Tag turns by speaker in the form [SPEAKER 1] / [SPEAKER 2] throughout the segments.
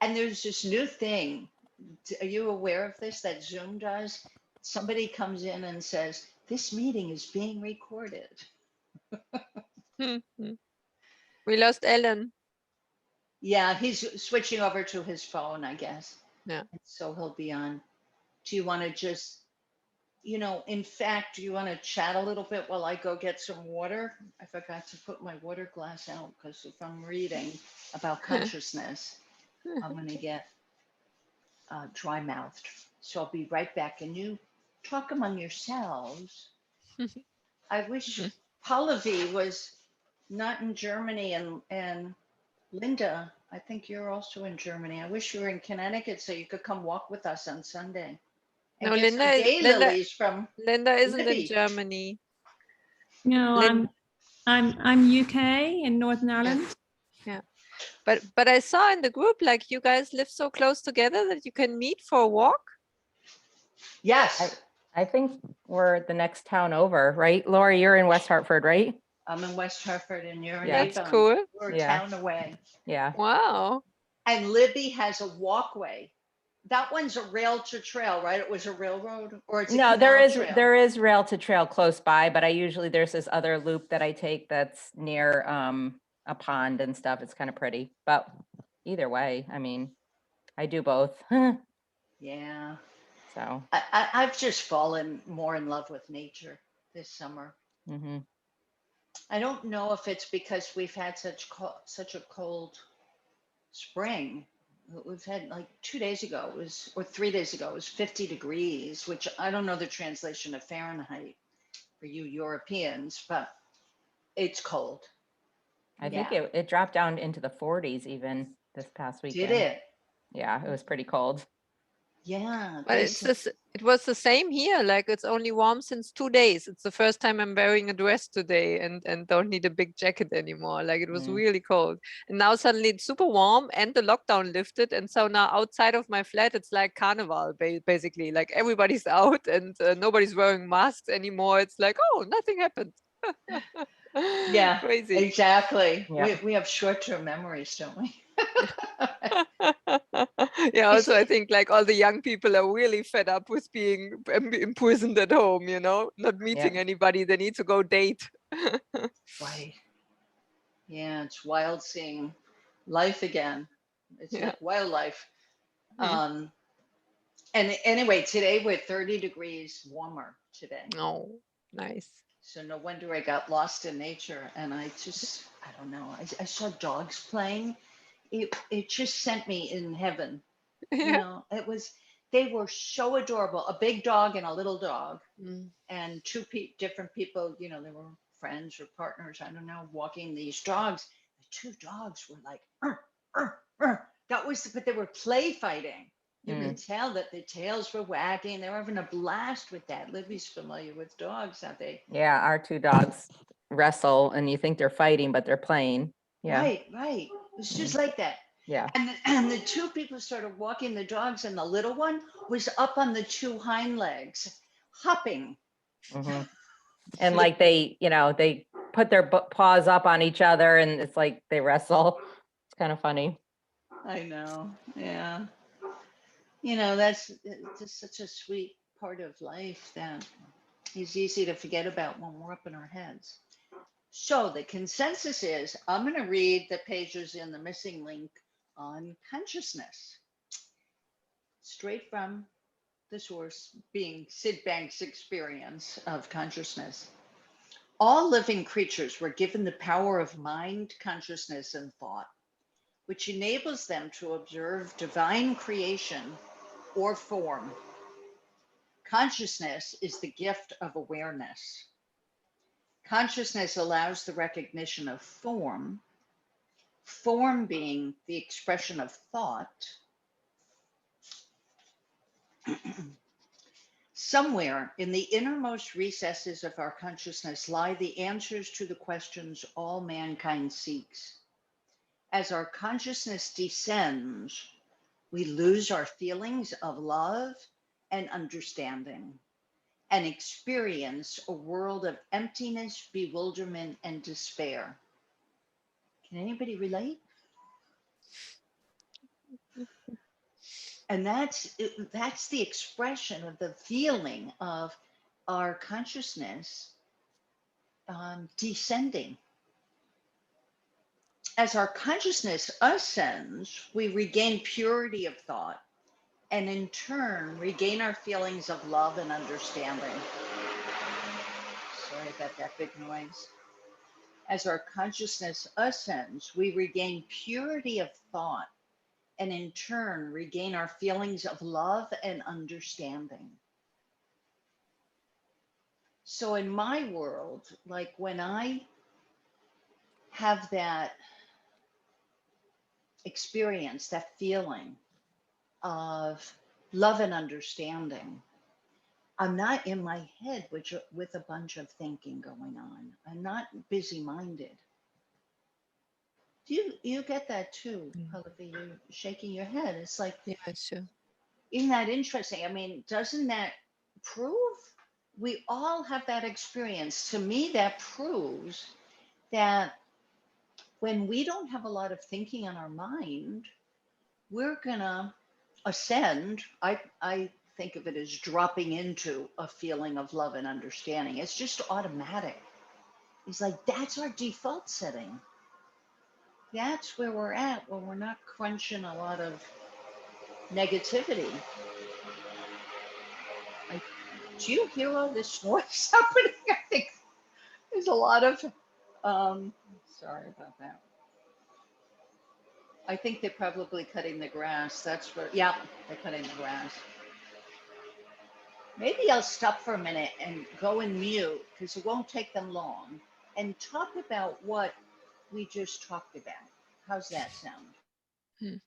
[SPEAKER 1] And there's this new thing. Are you aware of this that Zoom does? Somebody comes in and says, "This meeting is being recorded."
[SPEAKER 2] We lost Ellen.
[SPEAKER 1] Yeah, he's switching over to his phone, I guess.
[SPEAKER 2] Yeah.
[SPEAKER 1] And so he'll be on. Do you want to just, in fact, do you want to chat a little bit while I go get some water? I forgot to put my water glass out because if I'm reading about consciousness, I'm going to get dry mouthed. So I'll be right back. And you talk among yourselves. I wish Pallavi was not in Germany, and Linda, I think you're also in Germany. I wish you were in Connecticut so you could come walk with us on Sunday and
[SPEAKER 2] No,
[SPEAKER 1] get some daylilies from
[SPEAKER 2] Linda isn't in
[SPEAKER 1] Libby.
[SPEAKER 2] Germany.
[SPEAKER 3] No, I'm UK in Northern Ireland.
[SPEAKER 2] Yeah. But I saw in the group, like, you guys live so close together that you can meet for a walk.
[SPEAKER 1] Yes.
[SPEAKER 4] I think we're the next town over, right? Lori, you're in West Hartford, right?
[SPEAKER 1] I'm in West Hartford and you're in
[SPEAKER 2] That's
[SPEAKER 1] Avon.
[SPEAKER 2] cool.
[SPEAKER 1] We're a
[SPEAKER 4] Yeah.
[SPEAKER 1] town away.
[SPEAKER 4] Yeah.
[SPEAKER 2] Wow.
[SPEAKER 1] And Libby has a walkway. That one's a rail to trail, right? It was a railroad, or it's a
[SPEAKER 4] No,
[SPEAKER 1] canal trail?
[SPEAKER 4] there is rail to trail close by, but there's this other loop that I take that's near a pond and stuff. It's kind of pretty, but either way, I mean, I do both.
[SPEAKER 1] Yeah.
[SPEAKER 4] So.
[SPEAKER 1] I've just fallen more in love with nature this summer.
[SPEAKER 4] Mm-hmm.
[SPEAKER 1] I don't know if it's because we've had such a cold spring. We've had like 2 days ago or 3 days ago, it was 50 degrees, which I don't know the translation of Fahrenheit for you Europeans, but it's cold.
[SPEAKER 4] I think it dropped down into the 40s even this past weekend.
[SPEAKER 1] Did it?
[SPEAKER 4] Yeah, it was pretty cold.
[SPEAKER 1] Yeah.
[SPEAKER 2] But it was the same here. Like, it's only warm since 2 days. It's the first time I'm wearing a dress today and don't need a big jacket anymore. Like, it was really cold. And now suddenly it's super warm and the lockdown lifted. And so now outside of my flat, it's like carnival, basically. Like, everybody's out and nobody's wearing masks anymore. It's like, oh, nothing happened.
[SPEAKER 1] Yeah,
[SPEAKER 2] crazy.
[SPEAKER 1] Exactly.
[SPEAKER 4] Yeah.
[SPEAKER 1] We have short-term memories, don't we?
[SPEAKER 2] Yeah, also I think like all the young people are really fed up with being imprisoned at home, not meeting anybody. They need to go date.
[SPEAKER 1] Right. Yeah, it's wild seeing life again. It's like wildlife. And anyway, today we're 30 degrees warmer today.
[SPEAKER 2] Oh, nice.
[SPEAKER 1] So no wonder I got lost in nature. And I don't know. I saw dogs playing. It just sent me in heaven. They were so adorable. A big dog and a little dog, and two different people. They were friends or partners. I don't know, walking these dogs. The two dogs were like, but they were play fighting. You could tell that the tails were wagging. They were having a blast with that. Libby's familiar with dogs, aren't they?
[SPEAKER 4] Yeah, our two dogs wrestle, and you think they're fighting, but they're playing. Yeah.
[SPEAKER 1] Right. It's just like that.
[SPEAKER 4] Yeah.
[SPEAKER 1] And the two people started walking the dogs, and the little one was up on the two hind legs, hopping.
[SPEAKER 4] Mm-hmm. And like they put their paws up on each other, and it's like they wrestle. It's kind of funny.
[SPEAKER 1] I know. Yeah. That's just such a sweet part of life that is easy to forget about when we're up in our heads. So the consensus is, I'm going to read the pages in the missing link on consciousness, straight from the source being Sid Banks' experience of consciousness. All living creatures were given the power of mind, consciousness, and thought, which enables them to observe divine creation or form. Consciousness is the gift of awareness. Consciousness allows the recognition of form being the expression of thought. Somewhere in the innermost recesses of our consciousness lie the answers to the questions all mankind seeks. As our consciousness descends, we lose our feelings of love and understanding and experience a world of emptiness, bewilderment, and despair. Can anybody relate? And that's the expression of the feeling of our consciousness descending. As our consciousness ascends, we regain purity of thought and in turn regain our feelings of love and understanding. Sorry about that big noise. As our consciousness ascends, we regain purity of thought and in turn regain our feelings of love and understanding. So in my world, like when I have that experience, that feeling of love and understanding, I'm not in my head with a bunch of thinking going on. I'm not busy-minded. Do you get that too, Pallavi? You're shaking your head. It's like,
[SPEAKER 2] Yeah, sure.
[SPEAKER 1] isn't that interesting? I mean, doesn't that prove we all have that experience? To me, that proves that when we don't have a lot of thinking on our mind, we're gonna ascend. I think of it as dropping into a feeling of love and understanding. It's just automatic. It's like that's our default setting. That's where we're at when we're not crunching a lot of negativity. Like, do you hear all this noise happening? I think there's a lot of sorry about that. I think they're probably cutting the grass. That's what, yeah, they're cutting the grass. Maybe I'll stop for a minute and go and mute because it won't take them long and talk about what we just talked about. How's that sound?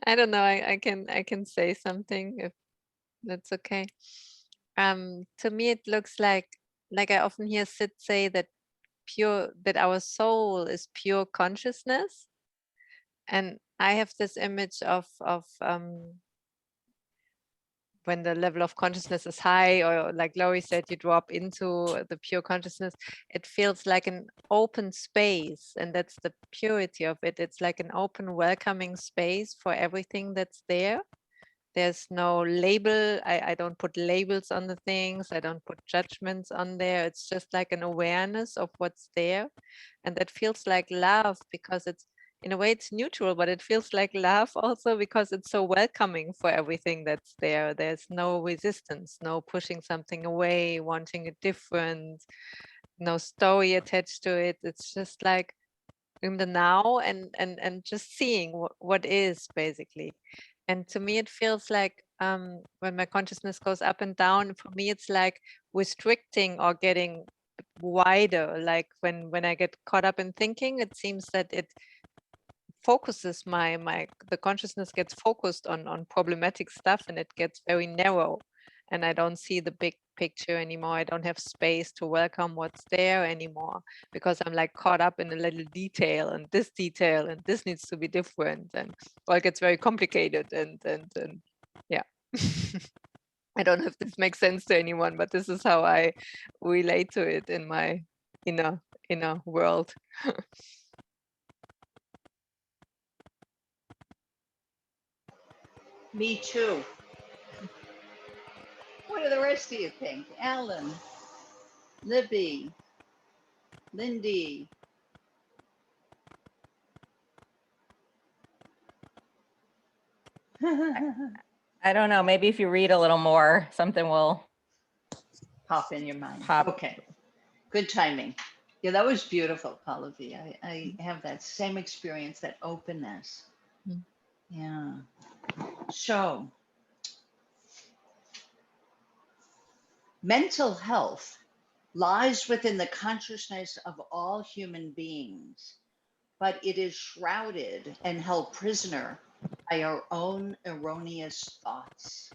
[SPEAKER 2] I don't know. I can say something if that's okay. To me, it looks like I often hear Sid say that our soul is pure consciousness, and I have this image of when the level of consciousness is high, or like Laurie said, you drop into the pure consciousness, it feels like an open space, and that's the purity of it. It's like an open, welcoming space for everything that's there. There's no label. I don't put labels on the things. I don't put judgments on there. It's just like an awareness of what's there. And that feels like love, because it's, in a way, it's neutral, but it feels like love also because it's so welcoming for everything that's there. There's no resistance, no pushing something away, wanting it different, no story attached to it. It's just like in the now, and just seeing what is, basically. And to me, it feels like when my consciousness goes up and down, for me, it's like restricting or getting wider. Like when I get caught up in thinking, it seems that it focuses the consciousness gets focused on problematic stuff, and it gets very narrow, and I don't see the big picture anymore. I don't have space to welcome what's there anymore, because I'm like caught up in a little detail, and this needs to be different, and well, it gets very complicated, and yeah. I don't know if this makes sense to anyone, but this is how I relate to it in my inner world.
[SPEAKER 1] Me too. What do the rest of you think? Alan, Libby, Lindy.
[SPEAKER 4] I don't know. Maybe if you read a little more, something will
[SPEAKER 1] Pop in your mind.
[SPEAKER 4] pop.
[SPEAKER 1] Okay. Good timing. Yeah, that was beautiful, Pallavi. I have that same experience, that openness.
[SPEAKER 2] Mm.
[SPEAKER 1] Yeah. So, mental health lies within the consciousness of all human beings, but it is shrouded and held prisoner by our own erroneous thoughts.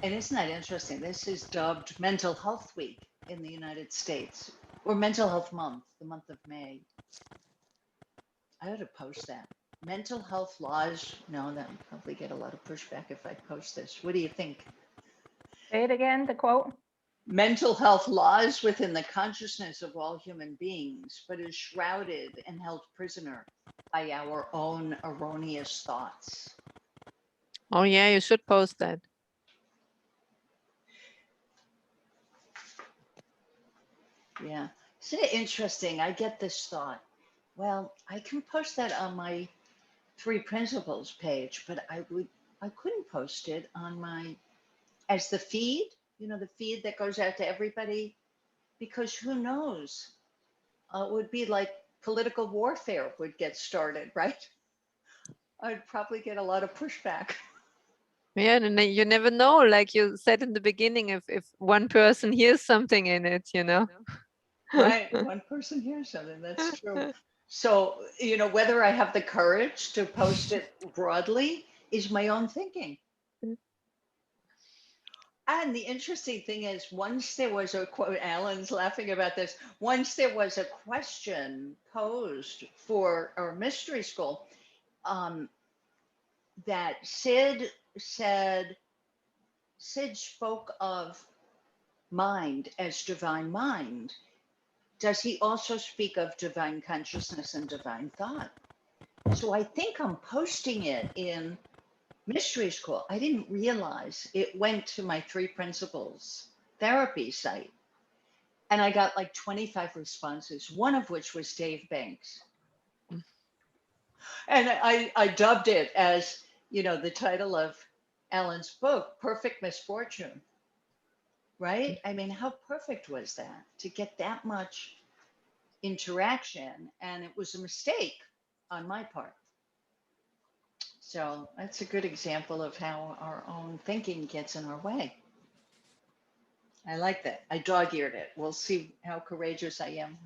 [SPEAKER 1] And isn't that interesting? This is dubbed Mental Health Week in the United States, or Mental Health Month, the month of May. I ought to post that. Mental health laws. No, that would probably get a lot of pushback if I post this. What do you think?
[SPEAKER 4] Say it again, the quote.
[SPEAKER 1] Mental health lies within the consciousness of all human beings, but is shrouded and held prisoner by our own erroneous thoughts.
[SPEAKER 2] Oh yeah, you should post that.
[SPEAKER 1] Yeah. Isn't it interesting? I get this thought. Well, I can post that on my 3 principles page, but I couldn't post it on my, as the feed, the feed that goes out to everybody, because who knows? It would be like political warfare would get started, right? I'd probably get a lot of pushback.
[SPEAKER 2] Yeah, and then you never know, like you said in the beginning, if one person hears something in it,
[SPEAKER 1] Right. One person hears something. That's true. So, whether I have the courage to post it broadly is my own thinking. And the interesting thing is, once there was a quote, Alan's laughing about this, once there was a question posed for our mystery school, that Sid spoke of mind as divine mind. Does he also speak of divine consciousness and divine thought? So I think I'm posting it in mystery school. I didn't realize it went to my 3 principles therapy site. And I got like 25 responses, one of which was Dave Banks. And I dubbed it as, the title of Alan's book, Perfect Misfortune. Right? I mean, how perfect was that to get that much interaction? And it was a mistake on my part. So that's a good example of how our own thinking gets in our way. I like that. I dog-eared it. We'll see how courageous I am.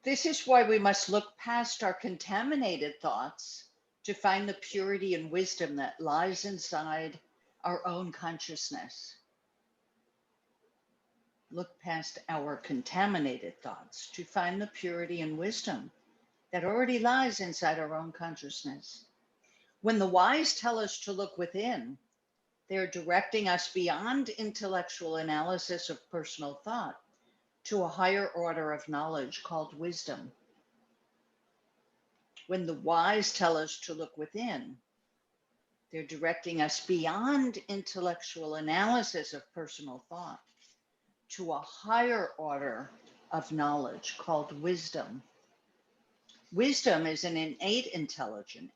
[SPEAKER 1] This is why we must look past our contaminated thoughts to find the purity and wisdom that lies inside our own consciousness. Look past our contaminated thoughts to find the purity and wisdom that already lies inside our own consciousness. When the wise tell us to look within, they're directing us beyond intellectual analysis of personal thought to a higher order of knowledge called wisdom. When the wise tell us to look within, they're directing us beyond intellectual analysis of personal thought to a higher order of knowledge called wisdom. Wisdom is an innate intelligence.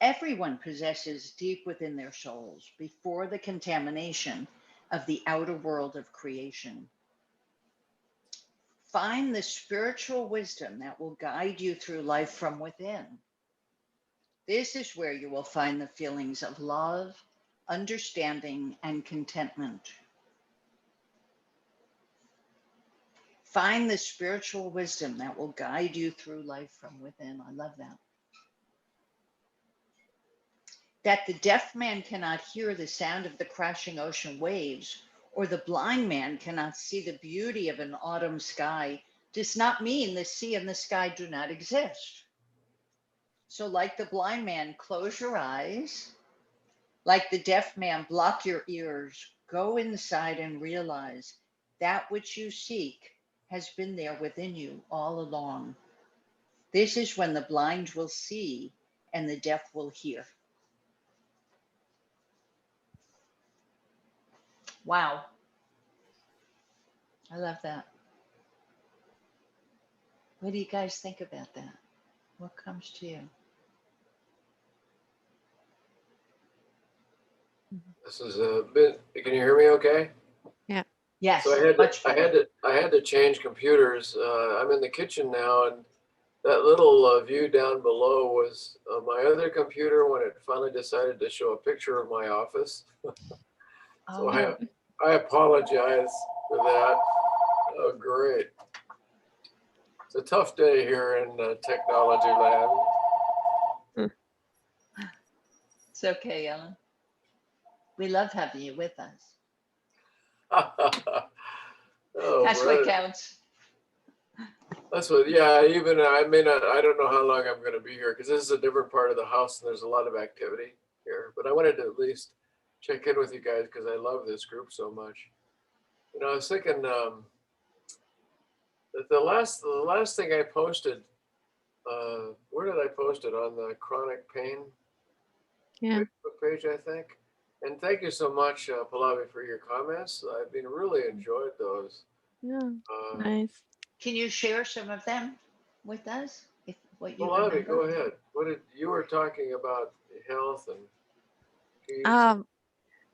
[SPEAKER 1] Everyone possesses deep within their souls before the contamination of the outer world of creation. Find the spiritual wisdom that will guide you through life from within. This is where you will find the feelings of love, understanding, and contentment. Find the spiritual wisdom that will guide you through life from within. I love that. That the deaf man cannot hear the sound of the crashing ocean waves, or the blind man cannot see the beauty of an autumn sky, does not mean the sea and the sky do not exist. So like the blind man, close your eyes. Like the deaf man, block your ears. Go inside and realize that which you seek has been there within you all along. This is when the blind will see and the deaf will hear. Wow. I love that. What do you guys think about that? What comes to you?
[SPEAKER 5] This is a bit. Can you hear me? Okay.
[SPEAKER 2] Yeah.
[SPEAKER 1] Yes.
[SPEAKER 5] So I had to change computers. I'm in the kitchen now, and that little view down below was my other computer when it finally decided to show a picture of my office. So I apologize for that. Oh, great. It's a tough day here in technology land.
[SPEAKER 1] It's okay, Ellen. We love having you with us.
[SPEAKER 5] Oh,
[SPEAKER 1] That's
[SPEAKER 5] brother.
[SPEAKER 1] what counts.
[SPEAKER 5] That's what, yeah, even I don't know how long I'm going to be here because this is a different part of the house and there's a lot of activity here. But I wanted to at least check in with you guys because I love this group so much. You know, I was thinking that the last thing I posted, where did I post it? On the chronic pain
[SPEAKER 2] Yeah.
[SPEAKER 5] Facebook page, I think. And thank you so much, Pallavi, for your comments. I've been really enjoyed those.
[SPEAKER 2] Yeah.
[SPEAKER 5] Uh,
[SPEAKER 2] Nice.
[SPEAKER 1] Can you share some of them with us? If what you
[SPEAKER 5] Pallavi, go
[SPEAKER 1] remember?
[SPEAKER 5] ahead. What did you were talking about health and peace?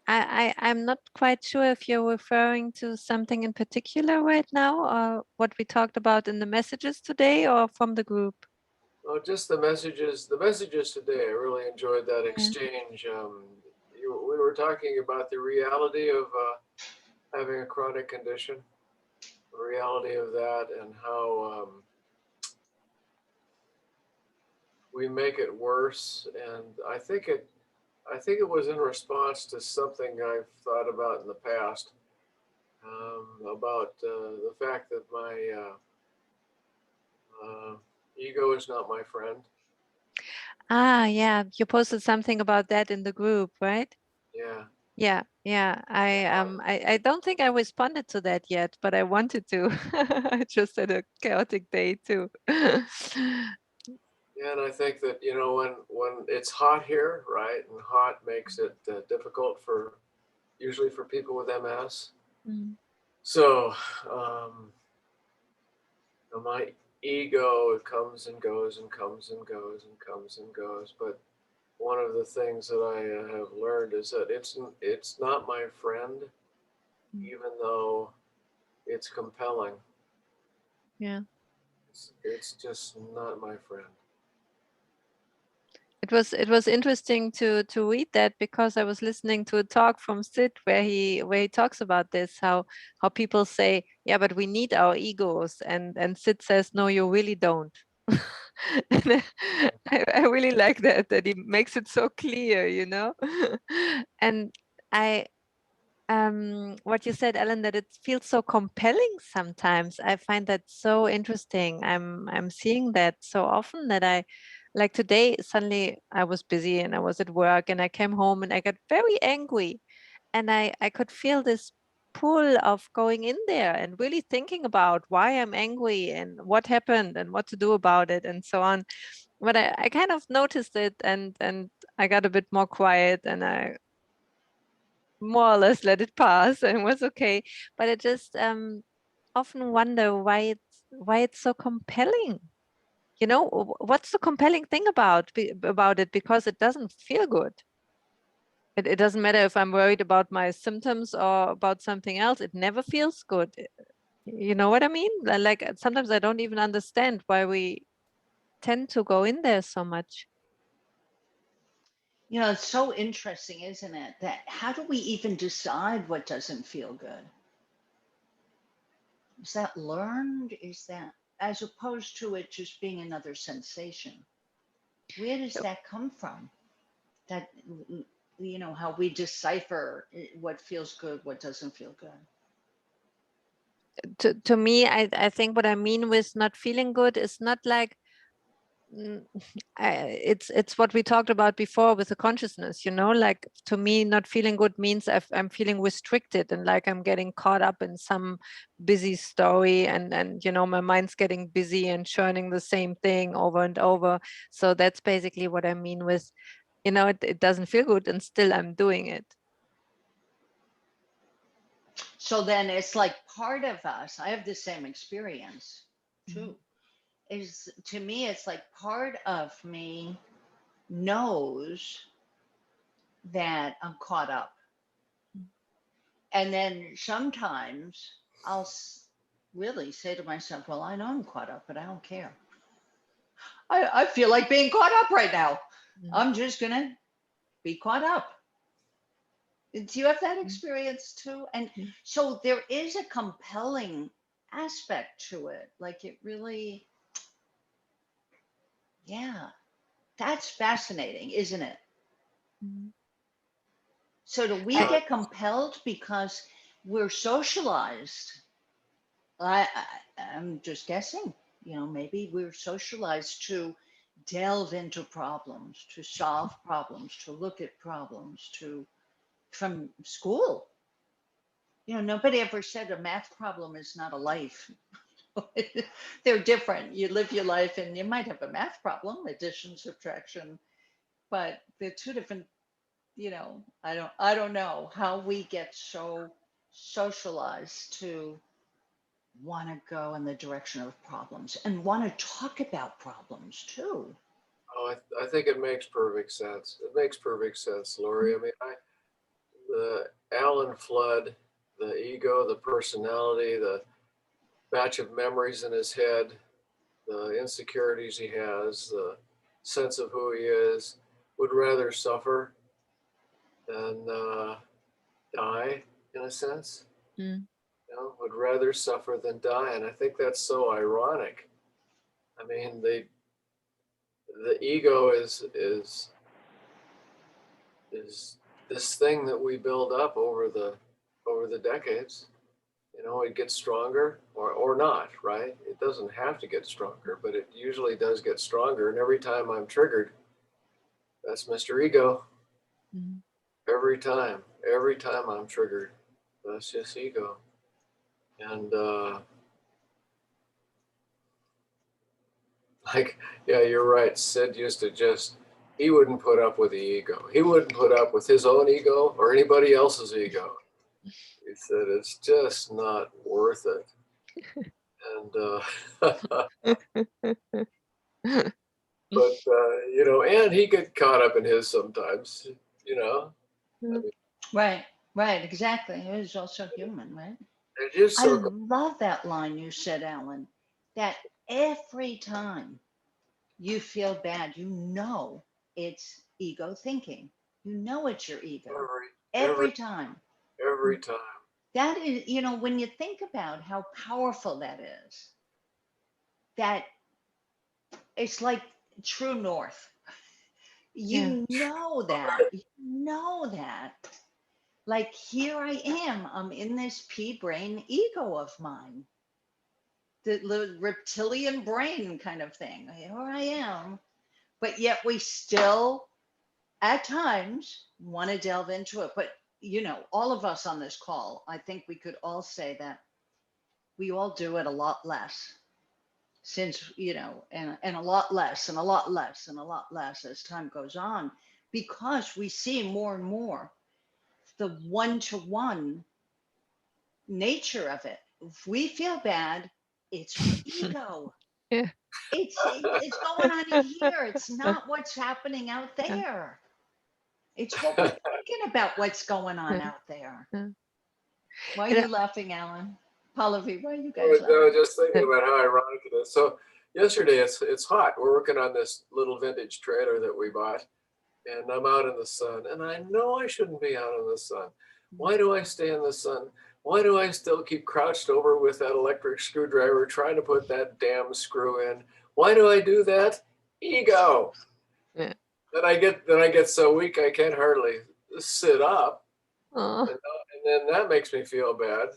[SPEAKER 2] I'm not quite sure if you're referring to something in particular right now, or what we talked about in the messages today, or from the group.
[SPEAKER 5] Oh, just the messages. The messages today. I really enjoyed that
[SPEAKER 2] Yeah.
[SPEAKER 5] exchange. We were talking about the reality of having a chronic condition, the reality of that, and how we make it worse. And I think it was in response to something I've thought about in the past, about the fact that my ego is not my friend.
[SPEAKER 2] Ah, yeah, you posted something about that in the group, right?
[SPEAKER 5] Yeah.
[SPEAKER 2] Yeah. I don't think I responded to that yet, but I wanted to. I just had a chaotic day too.
[SPEAKER 5] Yeah, and I think that, you know, when it's hot here, right, and hot makes it difficult usually for people with MS.
[SPEAKER 2] Mm.
[SPEAKER 5] So my ego comes and goes and comes and goes and comes and goes. But one of the things that I have learned is that it's not my friend, even though it's compelling.
[SPEAKER 2] Yeah.
[SPEAKER 5] It's just not my friend.
[SPEAKER 2] It was interesting to read that, because I was listening to a talk from Sid where he talks about this, how people say, yeah, but we need our egos, and Sid says, no, you really don't. And I really like that he makes it so clear, you know. And I what you said, Ellen, that it feels so compelling sometimes. I find that so interesting. I'm seeing that so often that I, like today, suddenly I was busy and I was at work and I came home and I got very angry, and I could feel this pull of going in there and really thinking about why I'm angry and what happened and what to do about it and so on. But I kind of noticed it, and I got a bit more quiet, and I more or less let it pass and was okay. But I just often wonder why it's so compelling. You know, what's the compelling thing about it? Because it doesn't feel good. It doesn't matter if I'm worried about my symptoms or about something else. It never feels good. You know what I mean? Like sometimes I don't even understand why we tend to go in there so much.
[SPEAKER 1] You know, it's so interesting, isn't it? That how do we even decide what doesn't feel good? Is that learned? Is that as opposed to it just being another sensation? Where does that come from? That, you know, how we decipher what feels good, what doesn't feel good.
[SPEAKER 2] To me, I think what I mean with not feeling good is not like it's what we talked about before with the consciousness, you know, like to me not feeling good means I'm feeling restricted, and like I'm getting caught up in some busy story, and you know, my mind's getting busy and churning the same thing over and over. So that's basically what I mean with, you know, it doesn't feel good and still I'm doing it.
[SPEAKER 1] So then it's like part of us, I have the same experience too. Is to me, it's like part of me knows that I'm caught up. And then sometimes I'll really say to myself, well, I know I'm caught up, but I don't care. I feel like being caught up right now. I'm just going to be caught up. Do you have that experience too? And so there is a compelling aspect to it. Like it really, yeah, that's fascinating, isn't it? So do we get compelled because we're socialized? I'm just guessing, you know, maybe we're socialized to delve into problems, to solve problems, to look at problems, to from school. You know, nobody ever said a math problem is not a life. They're different. You live your life and you might have a math problem, addition, subtraction, but they're two different, you know, I don't know how we get so socialized to want to go in the direction of problems and want to talk about problems too.
[SPEAKER 5] Oh, I think it makes perfect sense. It makes perfect sense, Lori. I mean, the Alan flood, the ego, the personality, the batch of memories in his head, the insecurities he has, the sense of who he is, would rather suffer than die, in a sense.
[SPEAKER 2] Mm.
[SPEAKER 5] You know, would rather suffer than die, and I think that's so ironic. I mean, the ego is this thing that we build up over the decades. You know, it gets stronger or not, right? It doesn't have to get stronger, but it usually does get stronger. And every time I'm triggered, that's Mr. Ego.
[SPEAKER 2] Mm.
[SPEAKER 5] Every time I'm triggered, that's just ego. And like, yeah, you're right. Sid used to he wouldn't put up with the ego. He wouldn't put up with his own ego or anybody else's ego. He said, it's just not worth it. And, but, you know, and he get caught up in his sometimes, you know. I mean,
[SPEAKER 1] Right, exactly. It is also human, right?
[SPEAKER 5] it is
[SPEAKER 1] I
[SPEAKER 5] so.
[SPEAKER 1] love that line you said, Alan, that every time you feel bad, you know it's ego thinking. You know it's your ego. Every time.
[SPEAKER 5] Every time.
[SPEAKER 1] That is, you know, when you think about how powerful that is, that it's like true north. You know that. You know that. Like, here I am. I'm in this pea brain ego of mine, the little reptilian brain kind of thing. Here I am. But yet we still, at times, want to delve into it. But, you know, all of us on this call, I think we could all say that we all do it a lot less since, you know, and a lot less and a lot less and a lot less as time goes on, because we see more and more the one-to-one nature of it. If we feel bad, it's our ego.
[SPEAKER 2] Yeah.
[SPEAKER 1] It's going on in here. It's not what's happening out there. It's what we're thinking about what's going on out there. Why are you laughing, Alan? Pallavi, why are you guys laughing?
[SPEAKER 5] I was just thinking about how ironic it is. So yesterday it's hot. We're working on this little vintage trailer that we bought, and I'm out in the sun, and I know I shouldn't be out in the sun. Why do I stay in the sun? Why do I still keep crouched over with that electric screwdriver trying to put that damn screw in? Why do I do that? Ego.
[SPEAKER 2] Yeah.
[SPEAKER 5] Then I get so weak I can't hardly sit up,
[SPEAKER 2] Oh.
[SPEAKER 5] and then that makes me feel bad.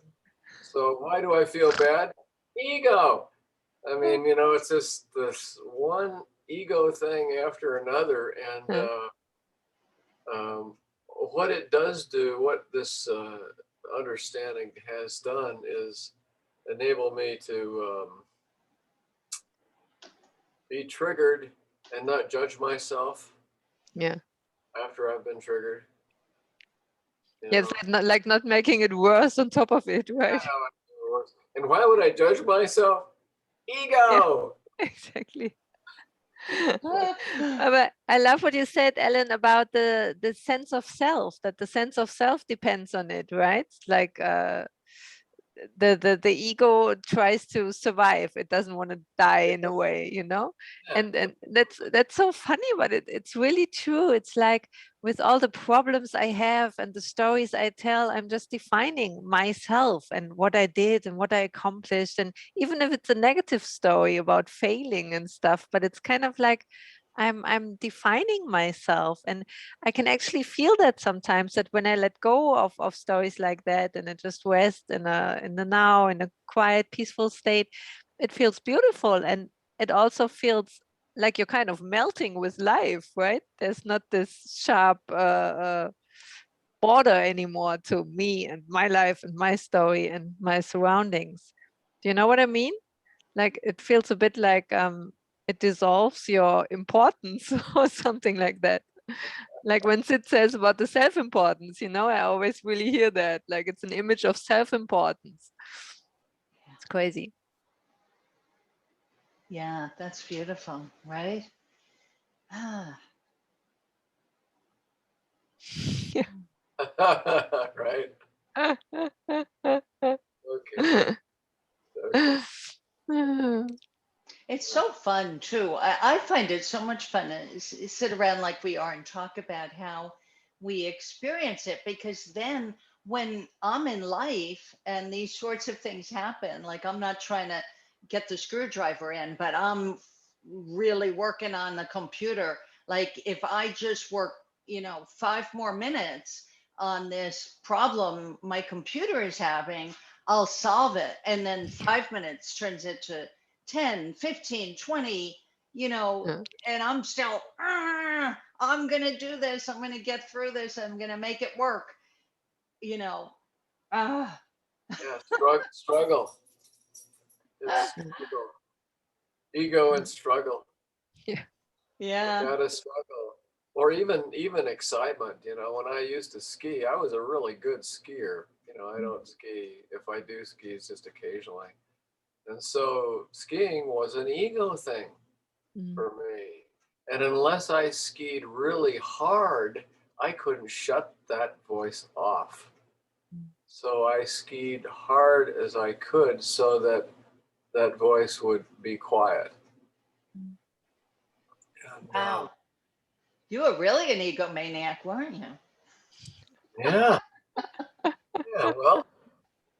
[SPEAKER 5] So why do I feel bad? Ego. I mean, you know, it's just this one ego thing after another, and what it does do, what this understanding has done, is enable me to be triggered and not judge myself.
[SPEAKER 2] Yeah.
[SPEAKER 5] After I've been triggered.
[SPEAKER 2] Yes, like not making it worse on top of it, right?
[SPEAKER 5] And why would I judge myself? Ego.
[SPEAKER 2] Yeah, exactly. But I love what you said, Ellen, about the sense of self, that the sense of self depends on it, right? Like the ego tries to survive. It doesn't want to die in a way, you know?
[SPEAKER 5] Yeah.
[SPEAKER 2] And that's so funny, but it's really true. It's like with all the problems I have and the stories I tell, I'm just defining myself and what I did and what I accomplished. And even if it's a negative story about failing and stuff, but it's kind of like I'm defining myself, and I can actually feel that sometimes, that when I let go of stories like that and I just rest in the now, in a quiet, peaceful state, it feels beautiful, and it also feels like you're kind of melting with life, right? There's not this sharp border anymore to me and my life and my story and my surroundings. Do you know what I mean? Like it feels a bit like it dissolves your importance or something like that. Like when Sid says about the self-importance, you know, I always really hear that. Like it's an image of self-importance. It's crazy.
[SPEAKER 1] Yeah, that's beautiful, right? Ah,
[SPEAKER 5] Right. Okay. Okay.
[SPEAKER 1] it's so fun too. I find it so much fun to sit around like we are and talk about how we experience it, because then when I'm in life and these sorts of things happen, like I'm not trying to get the screwdriver in, but I'm really working on the computer. Like if I just work, 5 more minutes on this problem my computer is having, I'll solve it. And then 5 minutes turns into 10, 15, 20,
[SPEAKER 2] Yeah.
[SPEAKER 1] and I'm still, I'm going to do this. I'm going to get through this. I'm going to make it work, you know. Ah,
[SPEAKER 5] Yeah. Struggle. It's struggle. Ego and struggle.
[SPEAKER 2] Yeah.
[SPEAKER 1] yeah.
[SPEAKER 5] You gotta struggle. Or even excitement. When I used to ski, I was a really good skier. I don't ski. If I do ski, it's just occasionally. And so skiing was an ego thing
[SPEAKER 2] Mm.
[SPEAKER 5] for me. And unless I skied really hard, I couldn't shut that voice off. So I skied hard as I could so that that voice would be quiet. And,
[SPEAKER 1] Wow. You were really an egomaniac, weren't you?
[SPEAKER 5] yeah, yeah. Well,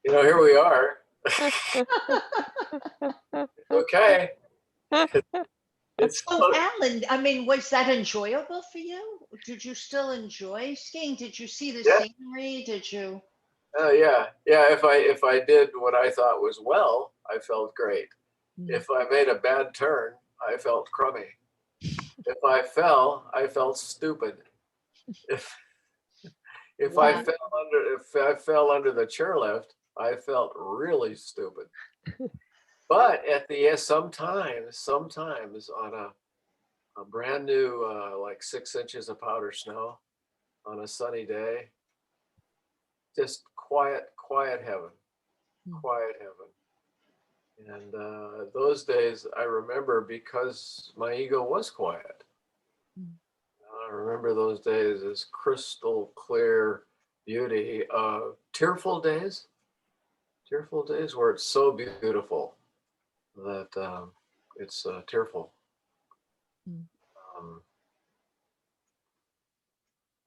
[SPEAKER 5] here we are. Okay. It's
[SPEAKER 1] So, Alan, I mean, was that enjoyable for you? Did you still enjoy skiing? Did you see the
[SPEAKER 5] Yeah.
[SPEAKER 1] scenery? Did you?
[SPEAKER 5] Yeah. If I did what I thought was well, I felt great. If I made a bad turn, I felt crummy. If I fell, I felt stupid. If
[SPEAKER 1] Wow.
[SPEAKER 5] if I fell under the chairlift, I felt really stupid. But at the end, sometimes on a brand new like 6 inches of powder snow on a sunny day, just quiet heaven, quiet heaven. And those days I remember because my ego was quiet. I remember those days as crystal clear beauty. Tearful days where it's so beautiful that it's tearful. Um,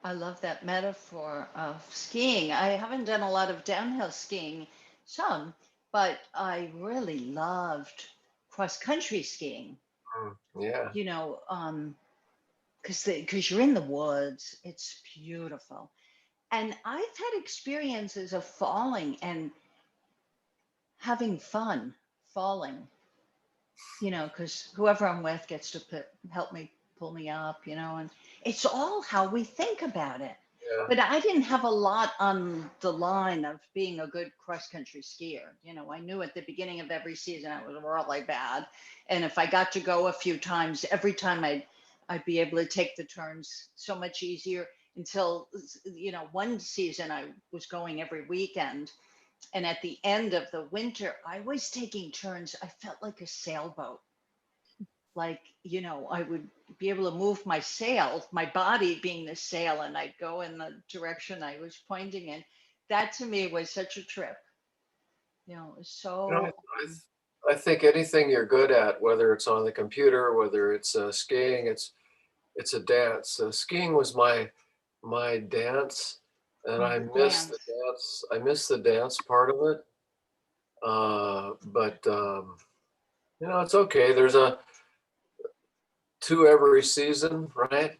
[SPEAKER 1] I love that metaphor of skiing. I haven't done a lot of downhill skiing, some, but I really loved cross country skiing.
[SPEAKER 5] yeah.
[SPEAKER 1] Because you're in the woods, it's beautiful. And I've had experiences of falling and having fun falling, because whoever I'm with gets to help me pull me up, and it's all how we think about it.
[SPEAKER 5] Yeah.
[SPEAKER 1] But I didn't have a lot on the line of being a good cross country skier. I knew at the beginning of every season I was really bad. And if I got to go a few times, every time I'd be able to take the turns so much easier until, one season I was going every weekend. And at the end of the winter, I was taking turns. I felt like a sailboat. Like, I would be able to move my sail, my body being the sail, and I'd go in the direction I was pointing in. That to me was such a trip. It was so.
[SPEAKER 5] I think anything you're good at, whether it's on the computer, whether it's skiing, it's a dance. Skiing was my dance, and I miss the dance. I miss the dance part of it. But it's okay. There's a to every season, right?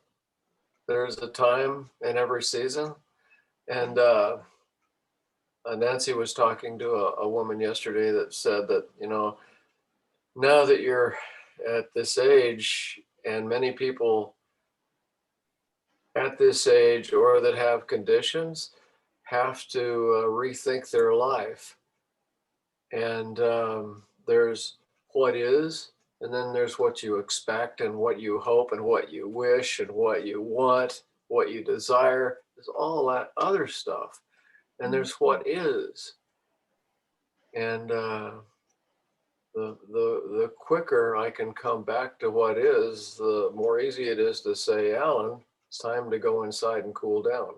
[SPEAKER 5] There's a time in every season, and Nancy was talking to a woman yesterday that said that now that you're at this age, and many people at this age or that have conditions have to rethink their life. And there's what is, and then there's what you expect and what you hope and what you wish and what you want, what you desire. There's all that other stuff. And there's what is. And the quicker I can come back to what is, the more easy it is to say, Alan, it's time to go inside and cool down.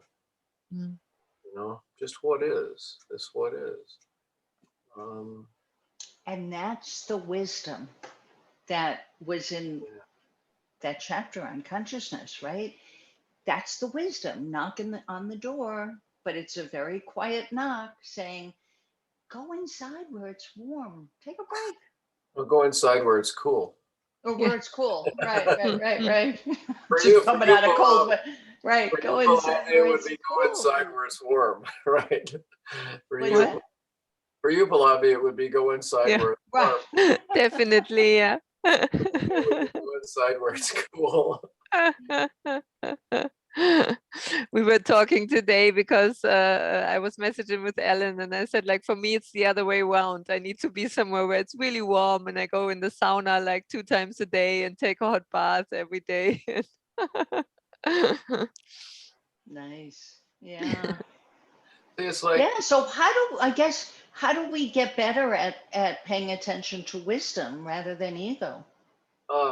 [SPEAKER 2] Mm.
[SPEAKER 5] You know, just what is. It's what is.
[SPEAKER 1] And that's the wisdom that was in that chapter on consciousness, right? That's the wisdom knocking on the door, but it's a very quiet knock saying, go inside where it's warm, take a break.
[SPEAKER 5] Well, go inside where it's cool.
[SPEAKER 1] Or where it's cool. Right.
[SPEAKER 5] For
[SPEAKER 1] Just
[SPEAKER 5] you,
[SPEAKER 1] coming out of cold weather. Right.
[SPEAKER 5] For
[SPEAKER 1] Go
[SPEAKER 5] you,
[SPEAKER 1] inside
[SPEAKER 5] it
[SPEAKER 1] where
[SPEAKER 5] would
[SPEAKER 1] it's
[SPEAKER 5] be
[SPEAKER 1] cool.
[SPEAKER 5] go inside where it's warm, right? For
[SPEAKER 1] What's
[SPEAKER 5] you,
[SPEAKER 1] that?
[SPEAKER 5] for you, Pallavi, it would be go inside
[SPEAKER 2] Yeah.
[SPEAKER 5] where it's warm.
[SPEAKER 1] Right.
[SPEAKER 2] Definitely, yeah.
[SPEAKER 5] It would be go inside where it's cool.
[SPEAKER 2] We were talking today because I was messaging with Ellen and I said, like, for me, it's the other way around. I need to be somewhere where it's really warm and I go in the sauna like 2 times a day and take a hot bath every day.
[SPEAKER 1] Nice. Yeah.
[SPEAKER 5] See, it's like,
[SPEAKER 1] Yeah. So how do we get better at paying attention to wisdom rather than ego?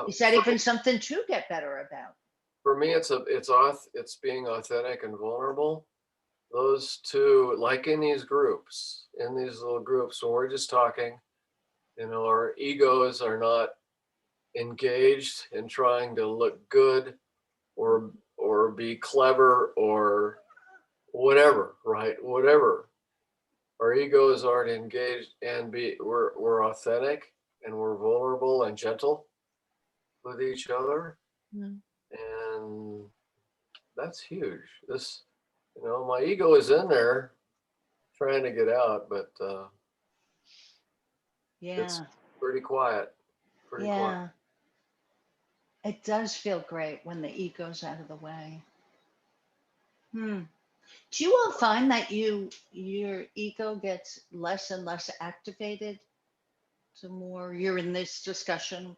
[SPEAKER 1] Is that even something to get better about?
[SPEAKER 5] for me, it's being authentic and vulnerable. Those two, like in these groups, in these little groups, when we're just talking, you know, our egos are not engaged in trying to look good or be clever or whatever, right? Whatever. Our egos aren't engaged and we're authentic and we're vulnerable and gentle with each other.
[SPEAKER 2] Mm.
[SPEAKER 5] And that's huge. This, you know, my ego is in there trying to get out, but it's
[SPEAKER 1] Yeah.
[SPEAKER 5] pretty quiet. Pretty quiet.
[SPEAKER 1] Yeah. It does feel great when the ego's out of the way. Do you all find that your ego gets less and less activated the more you're in this discussion?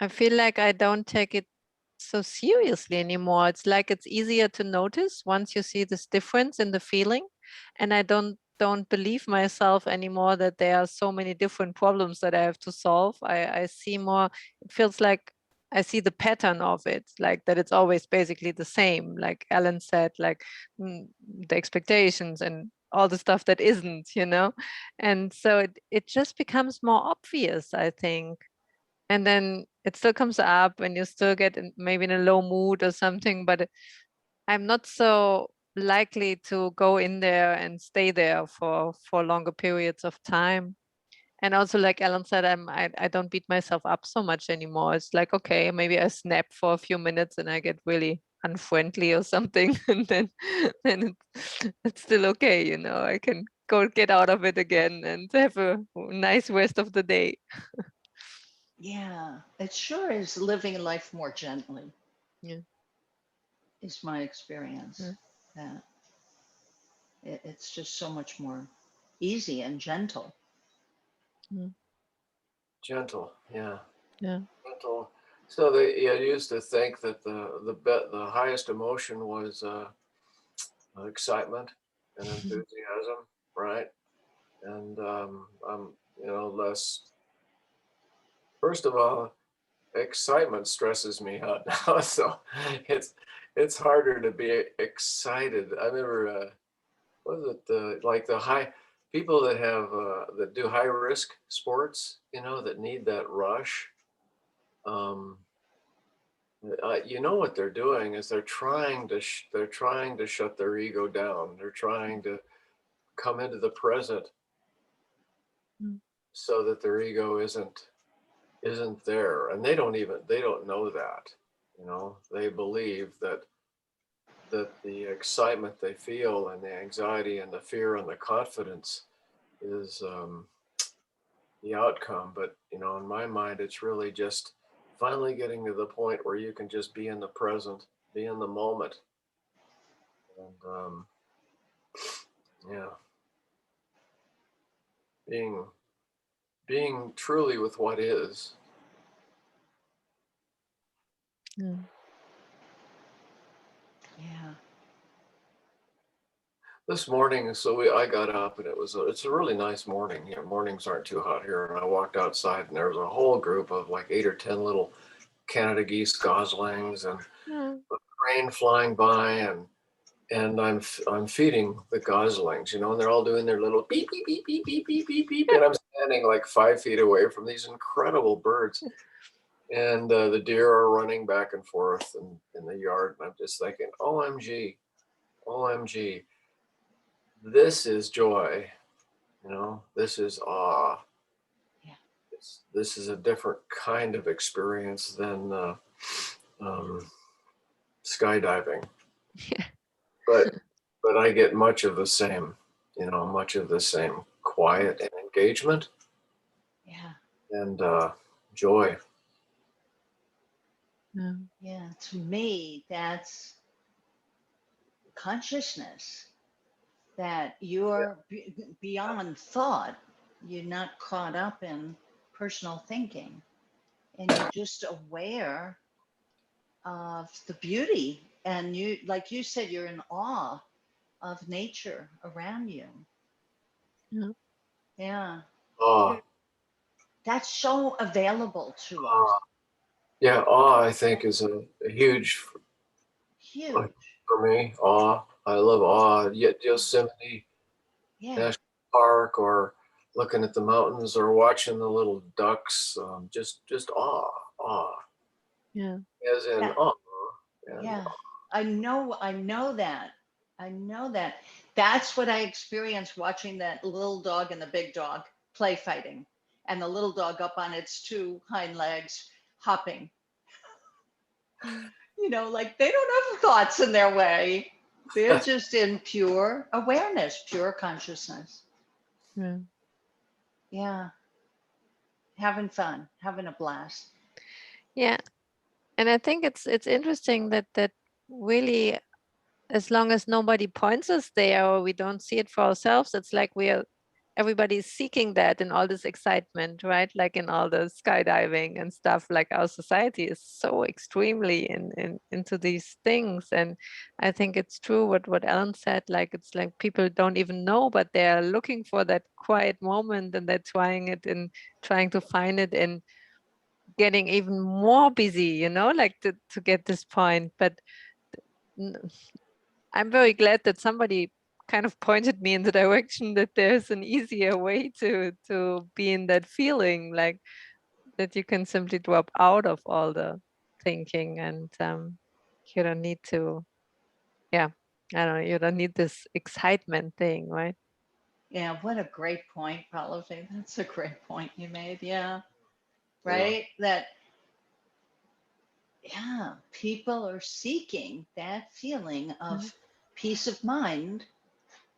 [SPEAKER 2] I feel like I don't take it so seriously anymore. It's like it's easier to notice once you see this difference in the feeling. And I don't believe myself anymore that there are so many different problems that I have to solve. I see more, it feels like I see the pattern of it, like that it's always basically the same. Like Alan said, like the expectations and all the stuff that isn't, you know? And so it just becomes more obvious, I think. And then it still comes up and you still get maybe in a low mood or something, but I'm not so likely to go in there and stay there for longer periods of time. And also, like Ellen said, I don't beat myself up so much anymore. It's like, okay, maybe I snap for a few minutes and I get really unfriendly or something, and then it's still okay, you know. I can go get out of it again and have a nice rest of the day.
[SPEAKER 1] Yeah, it sure is living life more gently.
[SPEAKER 2] Yeah.
[SPEAKER 1] Is my experience.
[SPEAKER 2] Yeah.
[SPEAKER 1] That it's just so much more easy and gentle.
[SPEAKER 5] Gentle, yeah.
[SPEAKER 2] Yeah.
[SPEAKER 5] Gentle. So I used to think that the highest emotion was excitement and enthusiasm, right? And I'm, you know, less. First of all, excitement stresses me out now, so it's harder to be excited. I remember, was it like the high people that have that do high risk sports, you know, that need that rush. You know what they're doing is they're trying to shut their ego down. They're trying to come into the present so that their ego isn't there, and they don't know that. You know, they believe that the excitement they feel and the anxiety and the fear and the confidence is the outcome. But you know, in my mind, it's really just finally getting to the point where you can just be in the present be in the moment. And yeah, being truly with what is.
[SPEAKER 2] Yeah.
[SPEAKER 1] Yeah.
[SPEAKER 5] This morning, so I got up and it's a really nice morning. You know, mornings aren't too hot here, and I walked outside and there was a whole group of like 8 or 10 little Canada geese goslings and
[SPEAKER 2] Yeah.
[SPEAKER 5] a crane flying by, and I'm feeding the goslings, you know, and they're all doing their little beep beep beep beep beep beep beep beep, and I'm standing like 5 feet away from these incredible birds, and the deer are running back and forth in the yard, and I'm just thinking, OMG, OMG, this is joy, you know, this is awe.
[SPEAKER 1] Yeah.
[SPEAKER 5] This is a different kind of experience than skydiving.
[SPEAKER 2] Yeah.
[SPEAKER 5] But I get much of the same, you know, much of the same quiet and engagement
[SPEAKER 1] Yeah.
[SPEAKER 5] and joy.
[SPEAKER 2] Yeah.
[SPEAKER 1] Yeah. To me, that's consciousness, that you're beyond thought. You're not caught up in personal thinking, and you're just aware of the beauty. And you, like you said, you're in awe of nature around you.
[SPEAKER 2] Yeah.
[SPEAKER 1] Yeah.
[SPEAKER 5] Awe,
[SPEAKER 1] That's so available to us.
[SPEAKER 5] awe. Yeah, awe I think is a huge
[SPEAKER 1] Huge.
[SPEAKER 5] for me. Awe, I love awe. Yet Yosemite
[SPEAKER 1] Yeah.
[SPEAKER 5] National Park, or looking at the mountains, or watching the little ducks. Just awe, awe,
[SPEAKER 2] Yeah.
[SPEAKER 5] as in
[SPEAKER 1] Yeah.
[SPEAKER 5] awe. And
[SPEAKER 1] Yeah. I know that. I know that. That's what I experienced watching that little dog and the big dog play fighting, and the little dog up on its two hind legs hopping. You know, like they don't have thoughts in their way. They're just in pure awareness, pure consciousness.
[SPEAKER 2] Yeah.
[SPEAKER 1] Yeah. Having fun, having a blast.
[SPEAKER 2] Yeah. And I think it's interesting that really, as long as nobody points us there or we don't see it for ourselves, it's like everybody's seeking that in all this excitement, right? Like in all the skydiving and stuff, like our society is so extremely into these things. And I think it's true what Ellen said, like it's like people don't even know, but they're looking for that quiet moment, and they're trying to find it in getting even more busy, you know, like to get this point. But I'm very glad that somebody kind of pointed me in the direction that there's an easier way to be in that feeling, like that you can simply drop out of all the thinking, and you don't need to, yeah, I don't know, you don't need this excitement thing, right?
[SPEAKER 1] Yeah, what a great point, Pallavi. That's a great point you made. Yeah.
[SPEAKER 5] Yeah.
[SPEAKER 1] Right? That, yeah, people are seeking that feeling of peace of mind,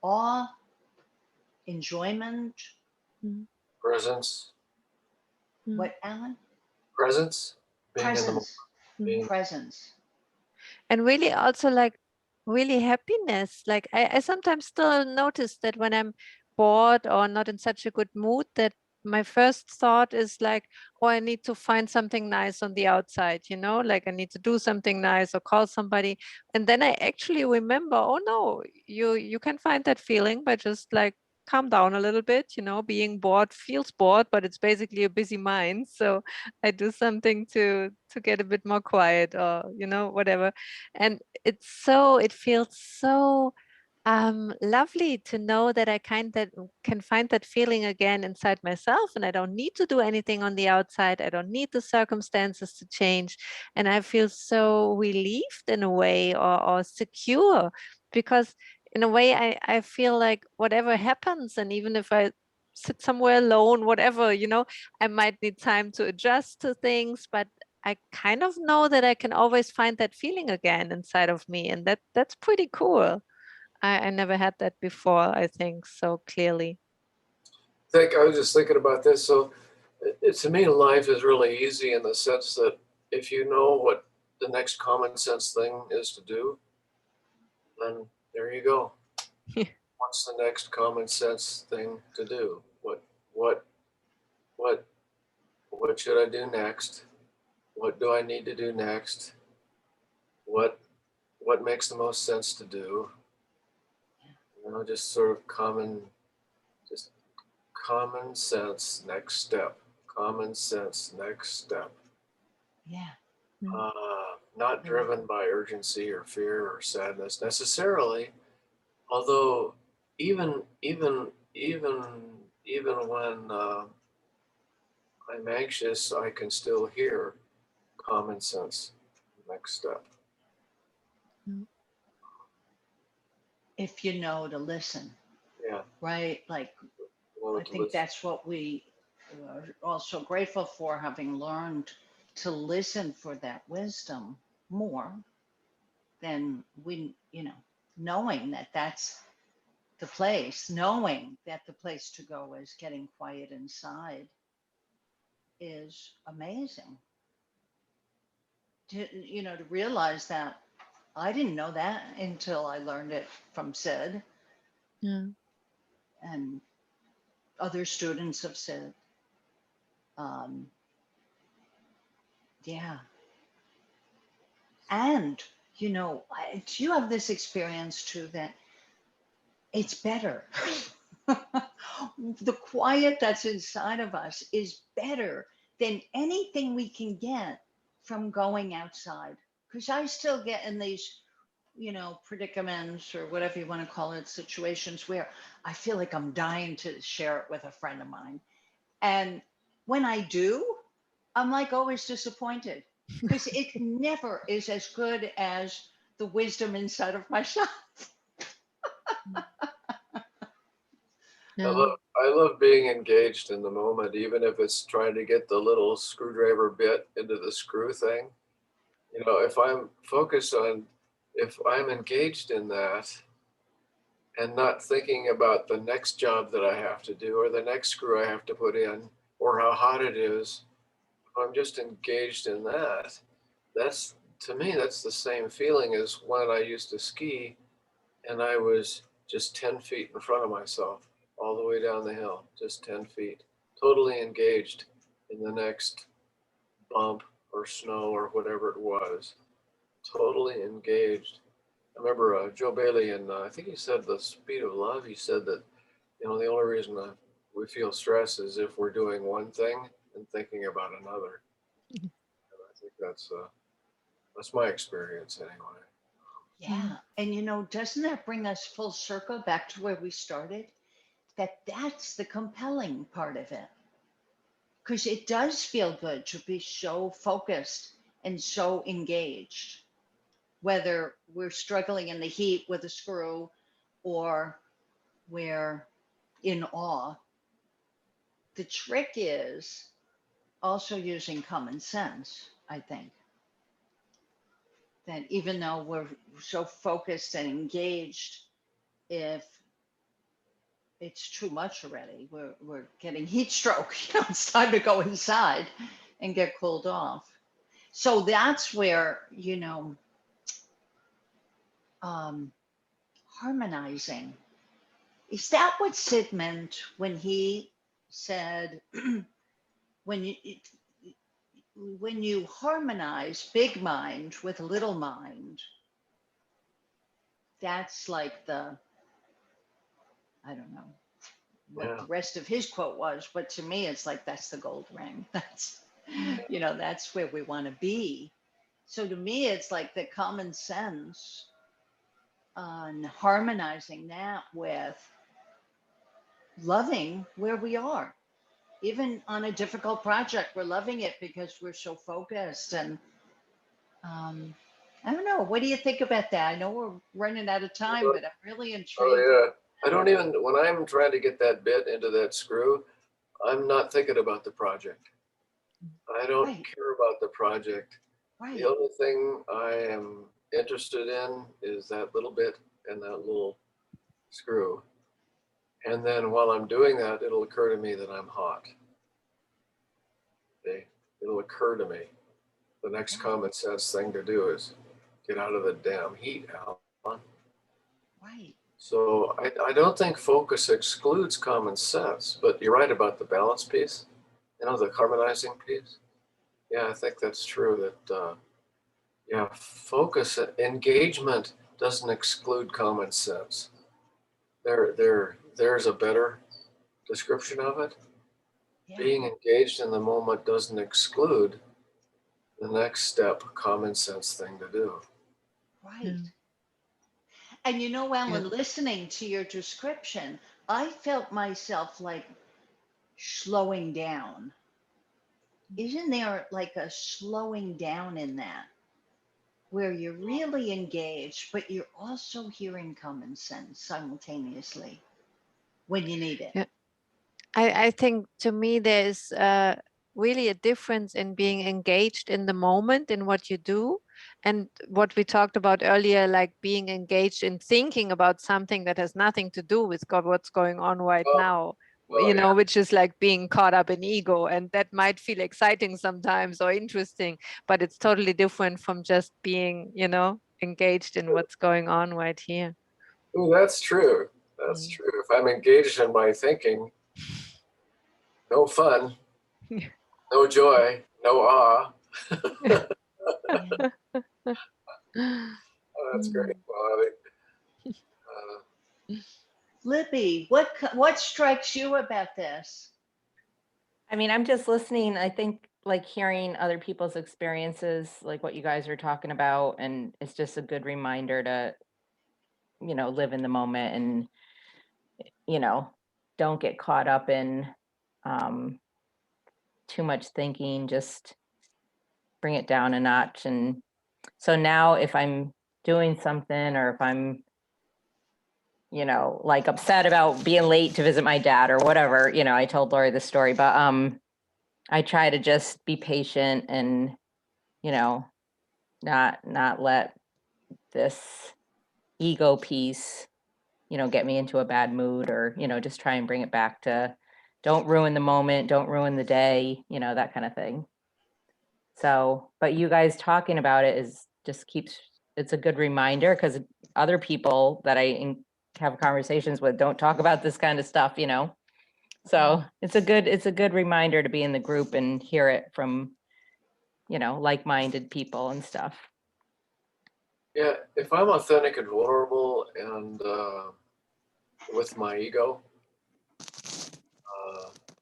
[SPEAKER 1] awe, enjoyment.
[SPEAKER 2] Mhm.
[SPEAKER 5] presence,
[SPEAKER 1] What, Alan?
[SPEAKER 5] presence, being in the moment,
[SPEAKER 1] Presence.
[SPEAKER 5] being
[SPEAKER 1] Presence.
[SPEAKER 2] And really also like really happiness. Like I sometimes still notice that when I'm bored or not in such a good mood, that my first thought is like, oh, I need to find something nice on the outside, you know, like I need to do something nice or call somebody. And then I actually remember, oh no, you can find that feeling by just like calm down a little bit, you know, being bored feels bored, but it's basically a busy mind. So I do something to get a bit more quiet, or, you know, whatever. And it feels so lovely to know that I can find that feeling again inside myself, and I don't need to do anything on the outside. I don't need the circumstances to change, and I feel so relieved in a way, or secure, because in a way I feel like whatever happens, and even if I sit somewhere alone, whatever, you know, I might need time to adjust to things, but I kind of know that I can always find that feeling again inside of me, and that's pretty cool. I never had that before, I think, so clearly.
[SPEAKER 5] I was just thinking about this. So to me, life is really easy in the sense that if you know what the next common sense thing is to do, then there you go. What's the next common sense thing to do? What should I do next? What do I need to do next? What makes the most sense to do? You know, just sort of just common sense, next step. Common sense, next step.
[SPEAKER 1] Yeah.
[SPEAKER 5] Not driven by urgency or fear or sadness necessarily, although even when I'm anxious, I can still hear common sense, next step.
[SPEAKER 1] If you know to listen,
[SPEAKER 5] Yeah.
[SPEAKER 1] right? Like,
[SPEAKER 5] Well,
[SPEAKER 1] I think that's what we are also grateful for, having learned to listen for that wisdom more than we, knowing that that's the place, knowing that the place to go is getting quiet inside is amazing. To realize that I didn't know that until I learned it from Sid,
[SPEAKER 2] Yeah.
[SPEAKER 1] and other students have said, yeah. And, do you have this experience too that it's better? The quiet that's inside of us is better than anything we can get from going outside. Because I still get in these, predicaments or whatever you want to call it, situations where I feel like I'm dying to share it with a friend of mine. And when I do, I'm like always disappointed because it never is as good as the wisdom inside of myself.
[SPEAKER 2] Yeah.
[SPEAKER 5] I love being engaged in the moment, even if it's trying to get the little screwdriver bit into the screw thing. If I'm focused on, if I'm engaged in that and not thinking about the next job that I have to do or the next screw I have to put in or how hot it is, if I'm just engaged in that, to me, that's the same feeling as when I used to ski and I was just 10 feet in front of myself all the way down the hill, just 10 feet, totally engaged in the next bump or snow or whatever it was, totally engaged. I remember Joe Bailey, and I think he said The Speed of Love, he said that, the only reason we feel stress is if we're doing one thing and thinking about another. And I think that's my experience anyway.
[SPEAKER 1] Yeah. And doesn't that bring us full circle back to where we started? That's the compelling part of it. Because it does feel good to be so focused and so engaged, whether we're struggling in the heat with a screw or we're in awe. The trick is also using common sense, I think. That even though we're so focused and engaged, if it's too much already, we're getting heat stroke. It's time to go inside and get cooled off. So that's where, harmonizing. Is that what Sid meant when he said, when you harmonize big mind with little mind, that's like I don't know what the rest of his quote was, but to me, it's like, that's the gold ring. That's where we want to be. So to me, it's like the common sense on harmonizing that with loving where we are. Even on a difficult project, we're loving it because we're so focused. And I don't know. What do you think about that? I know we're running out of time, but I'm really intrigued.
[SPEAKER 5] Oh, yeah. I don't even, when I'm trying to get that bit into that screw, I'm not thinking about the project. I don't care about the project.
[SPEAKER 1] Right.
[SPEAKER 5] The only thing I am interested in is that little bit and that little screw. And then while I'm doing that, it'll occur to me that I'm hot. Okay? It'll occur to me. the next common sense thing to do is get out of the damn heat, Alan.
[SPEAKER 1] Right.
[SPEAKER 5] So I don't think focus excludes common sense, but you're right about the balance piece, the harmonizing piece. Yeah, I think that's true that, yeah, focus, engagement doesn't exclude common sense. There's a better description of it.
[SPEAKER 1] Yeah.
[SPEAKER 5] Being engaged in the moment doesn't exclude the next step, common sense thing to do.
[SPEAKER 1] Right. And you know, Alan,
[SPEAKER 2] Yeah.
[SPEAKER 1] listening to your description, I felt myself like slowing down. Isn't there like a slowing down in that where you're really engaged, but you're also hearing common sense simultaneously when you need it?
[SPEAKER 2] Yeah. I think to me there's really a difference in being engaged in the moment in what you do, and what we talked about earlier, like being engaged in thinking about something that has nothing to do with what's going on right
[SPEAKER 5] Oh,
[SPEAKER 2] now,
[SPEAKER 5] oh,
[SPEAKER 2] you know,
[SPEAKER 5] yeah.
[SPEAKER 2] which is like being caught up in ego, and that might feel exciting sometimes or interesting, but it's totally different from just being, you know, engaged in what's going on right here.
[SPEAKER 5] Ooh, that's true. That's true. If I'm engaged in my thinking, no fun, no joy, no awe. Oh, that's great. Well,
[SPEAKER 1] Libby, what strikes you about this?
[SPEAKER 4] I mean, I'm just listening. I think like hearing other people's experiences, like what you guys are talking about, and it's just a good reminder to, live in the moment and, don't get caught up in um, too much thinking, just bring it down a notch. And so now if I'm doing something, or if I'm, like upset about being late to visit my dad or whatever, I told Lori this story, but I try to just be patient and, not let this ego piece, get me into a bad mood, or, just try and bring it back to, don't ruin the moment, don't ruin the day, that kind of thing. So, but you guys talking about it it's a good reminder, because other people that have conversations with don't talk about this kind of stuff, So it's a good reminder to be in the group and hear it from, like-minded people and stuff.
[SPEAKER 5] yeah, if I'm authentic and vulnerable and with my ego,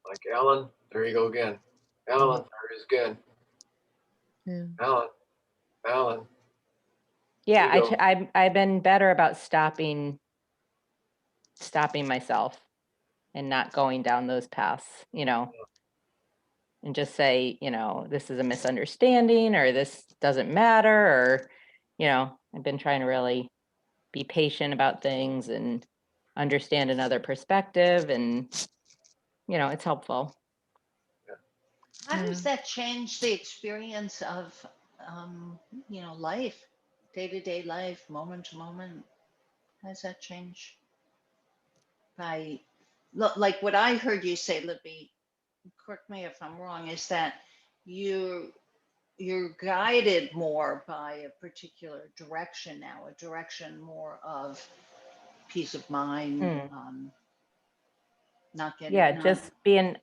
[SPEAKER 5] like Alan, there you go again. Alan, there he is again.
[SPEAKER 2] Yeah.
[SPEAKER 5] Alan.
[SPEAKER 4] Yeah,
[SPEAKER 5] Ego.
[SPEAKER 4] I've been better about stopping myself and not going down those paths, and just say, this is a misunderstanding, or this doesn't matter, or, I've been trying to really be patient about things and understand another perspective, and, it's helpful.
[SPEAKER 1] How does that change the experience of, life, day-to-day life, moment to moment? How does that change? Like what I heard you say, Libby, correct me if I'm wrong, is that you're guided more by a particular direction now, a direction more of peace of mind, not getting,
[SPEAKER 4] Yeah, just being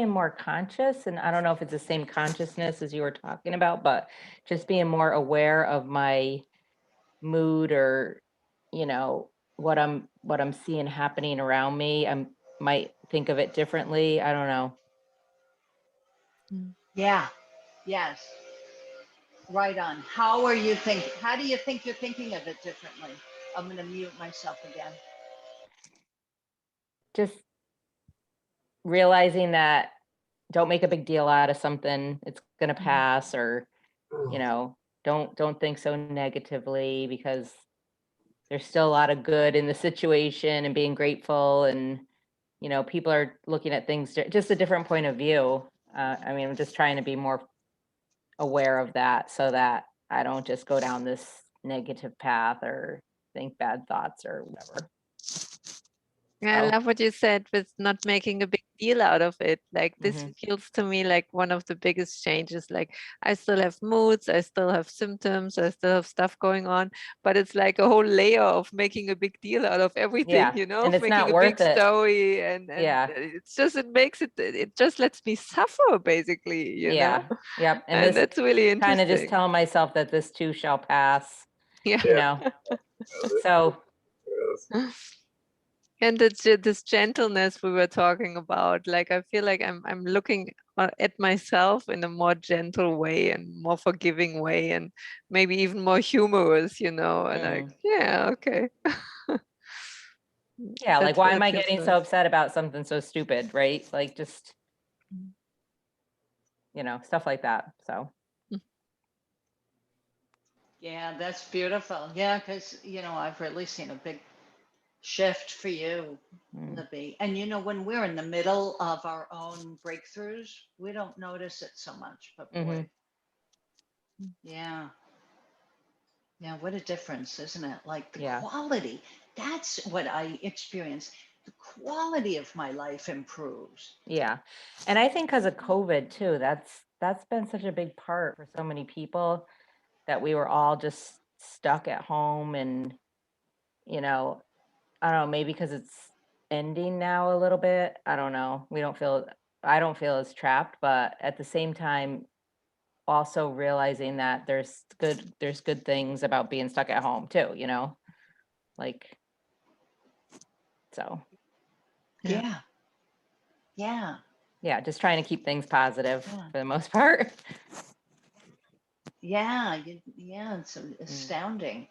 [SPEAKER 4] more conscious, and I don't know if it's the same consciousness as you were talking about, but just being more aware of my mood, or, what I'm seeing happening around me. I might think of it differently. I don't know.
[SPEAKER 1] yeah, yes, right on. How do you think you're thinking of it differently? I'm going to mute myself again.
[SPEAKER 4] Just realizing that don't make a big deal out of something. It's going to pass, or, don't think so negatively, because there's still a lot of good in the situation, and being grateful, and, people are looking at things just a different point of view. I mean, I'm just trying to be more aware of that, so that I don't just go down this negative path or think bad thoughts or whatever.
[SPEAKER 2] Yeah, I
[SPEAKER 4] So,
[SPEAKER 2] love what you said with not making a big deal out of it. Like this
[SPEAKER 4] Mhm.
[SPEAKER 2] feels to me like one of the biggest changes. Like I still have moods, I still have symptoms, I still have stuff going on, but it's like a whole layer of making a big deal out of everything,
[SPEAKER 4] Yeah,
[SPEAKER 2] you know,
[SPEAKER 4] and it's
[SPEAKER 2] making
[SPEAKER 4] not
[SPEAKER 2] a big
[SPEAKER 4] worth it.
[SPEAKER 2] story, and
[SPEAKER 4] Yeah.
[SPEAKER 2] it's just, it makes it just lets me suffer basically, you know.
[SPEAKER 4] Yeah. Yep. And
[SPEAKER 2] And
[SPEAKER 4] this
[SPEAKER 2] that's really
[SPEAKER 4] kind of just
[SPEAKER 2] interesting.
[SPEAKER 4] tell myself that this too shall pass,
[SPEAKER 2] Yeah.
[SPEAKER 4] you know. So
[SPEAKER 5] Yes.
[SPEAKER 2] And this gentleness we were talking about, like I feel like I'm looking at myself in a more gentle way and more forgiving way, and maybe even more humorous, you know. And like, yeah, okay.
[SPEAKER 4] yeah, like why am
[SPEAKER 2] That
[SPEAKER 4] I
[SPEAKER 2] feels
[SPEAKER 4] getting so
[SPEAKER 2] nice.
[SPEAKER 4] upset about something so stupid, right? Like just, you know, stuff like that. So
[SPEAKER 1] Yeah, that's beautiful. Yeah, because, I've really seen a big shift for you,
[SPEAKER 4] mm,
[SPEAKER 1] Libby. And, when we're in the middle of our own breakthroughs, we don't notice it so much. But boy, yeah. Yeah, what a difference, isn't it? Like the
[SPEAKER 4] yeah.
[SPEAKER 1] quality, that's what I experience. The quality of my life improves.
[SPEAKER 4] Yeah. And I think because of COVID too, that's been such a big part for so many people that we were all just stuck at home and, you know, I don't know, maybe because it's ending now a little bit. I don't know. I don't feel as trapped, but at the same time, also realizing that there's good things about being stuck at home too, you know? Like, so
[SPEAKER 2] Yeah.
[SPEAKER 1] Yeah. Yeah.
[SPEAKER 4] yeah, just trying to keep things positive
[SPEAKER 1] Yeah.
[SPEAKER 4] for the most part.
[SPEAKER 1] Yeah. Yeah. It's astounding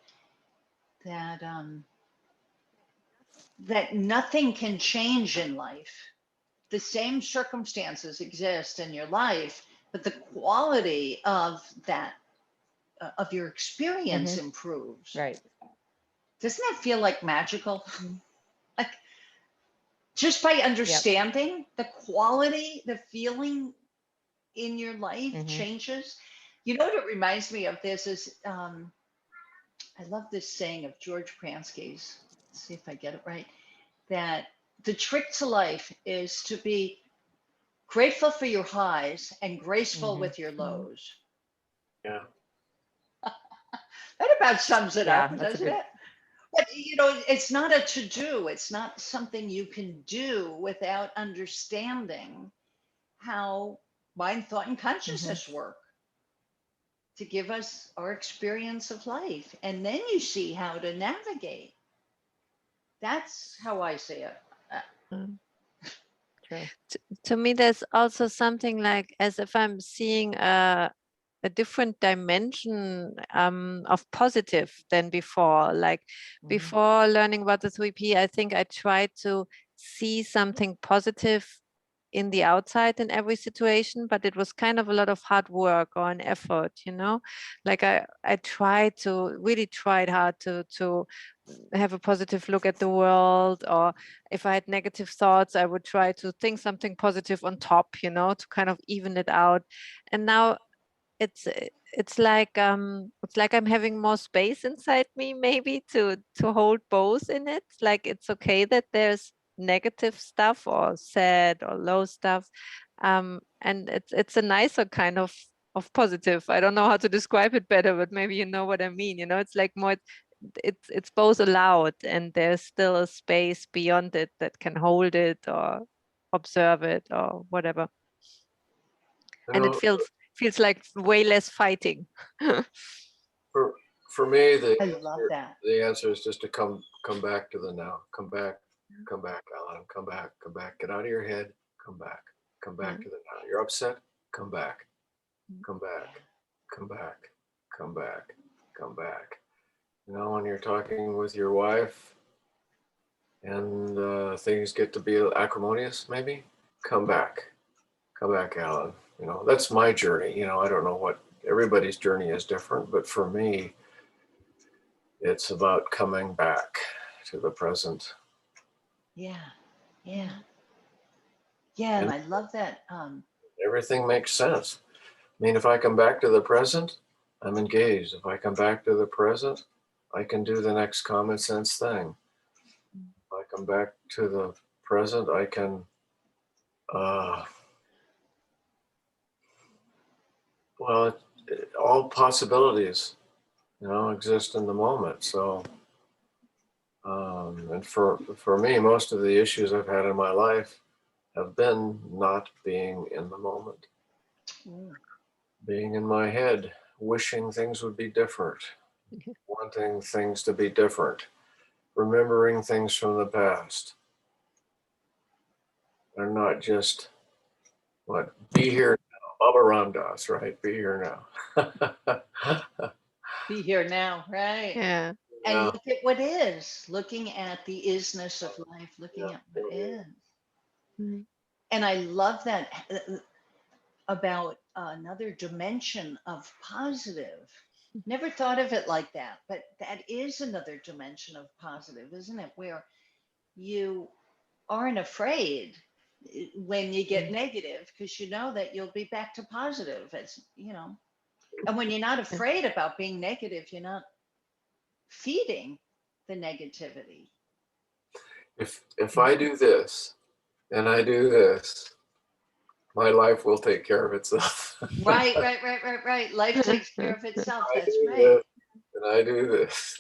[SPEAKER 1] that that nothing can change in life. The same circumstances exist in your life, but the quality of that of your experience improves.
[SPEAKER 4] Right.
[SPEAKER 1] Doesn't that feel like magical? Like just by
[SPEAKER 4] Yep.
[SPEAKER 1] understanding the quality, the feeling in your life changes. You know what it reminds me of this is I love this saying of George Pransky's. Let's see if I get it right. That the trick to life is to be grateful for your highs and graceful with your lows.
[SPEAKER 5] Yeah.
[SPEAKER 1] That about sums it
[SPEAKER 4] Yeah,
[SPEAKER 1] up,
[SPEAKER 4] that's a
[SPEAKER 1] doesn't
[SPEAKER 4] good.
[SPEAKER 1] it? But it's not a to do. It's not something you can do without understanding how mind, thought, and consciousness work to give us our experience of life. And then you see how to navigate. That's how I see it.
[SPEAKER 2] Mm.
[SPEAKER 4] True.
[SPEAKER 2] To me, there's also something like as if I'm seeing a different dimension of positive than before. Like before learning about the 3P, I think I tried to see something positive in the outside in every situation, but it was kind of a lot of hard work or an effort, you know. Like I really tried hard to have a positive look at the world, or if I had negative thoughts, I would try to think something positive on top, you know, to kind of even it out. And now it's it's like I'm having more space inside me, maybe to hold both in it. Like it's okay that there's negative stuff or sad or low stuff, and it's a nicer kind of positive. I don't know how to describe it better, but maybe you know what I mean. You know, it's like more, it's both allowed, and there's still a space beyond it that can hold it or observe it or whatever.
[SPEAKER 5] You
[SPEAKER 2] And it
[SPEAKER 5] know,
[SPEAKER 2] feels like way less fighting.
[SPEAKER 5] for for me,
[SPEAKER 1] I love that.
[SPEAKER 5] the answer is just to come back to the now. Come back, Alan. Come back. Get out of your head. Come back to the now. You're upset. Come back, come back, come back, come back, come back. You know, when you're talking with your wife and things get to be acrimonious, maybe come back, Alan. You know, that's my journey. You know, I don't know what everybody's journey is different, but for me, it's about coming back to the present.
[SPEAKER 1] Yeah. Yeah. Yeah. And
[SPEAKER 5] And
[SPEAKER 1] I love that.
[SPEAKER 5] everything makes sense. I mean, if I come back to the present, I'm engaged. If I come back to the present, I can do the next common sense thing. If I come back to the present, I can well, all possibilities, exist in the moment. So, and for me, most of the issues I've had in my life have been not being in the moment, being in my head, wishing things would be different, wanting things to be different, remembering things from the past. They're not just be here now, Baba Ramdas, right? Be here now.
[SPEAKER 1] Be here now, right?
[SPEAKER 2] Yeah.
[SPEAKER 1] And
[SPEAKER 5] Yeah.
[SPEAKER 1] look at what is, looking at the isness of life, looking at what is.
[SPEAKER 2] Mhm.
[SPEAKER 1] And I love that about another dimension of positive. Never thought of it like that, but that is another dimension of positive, isn't it? Where you aren't afraid when you get negative, because you know that you'll be back to positive, as and when you're not afraid about being negative, you're not feeding the negativity.
[SPEAKER 5] If I do this and I do this, my life will take care of itself.
[SPEAKER 1] Right. Life takes care of itself.
[SPEAKER 5] I
[SPEAKER 1] That's
[SPEAKER 5] do
[SPEAKER 1] right.
[SPEAKER 5] this and I do this.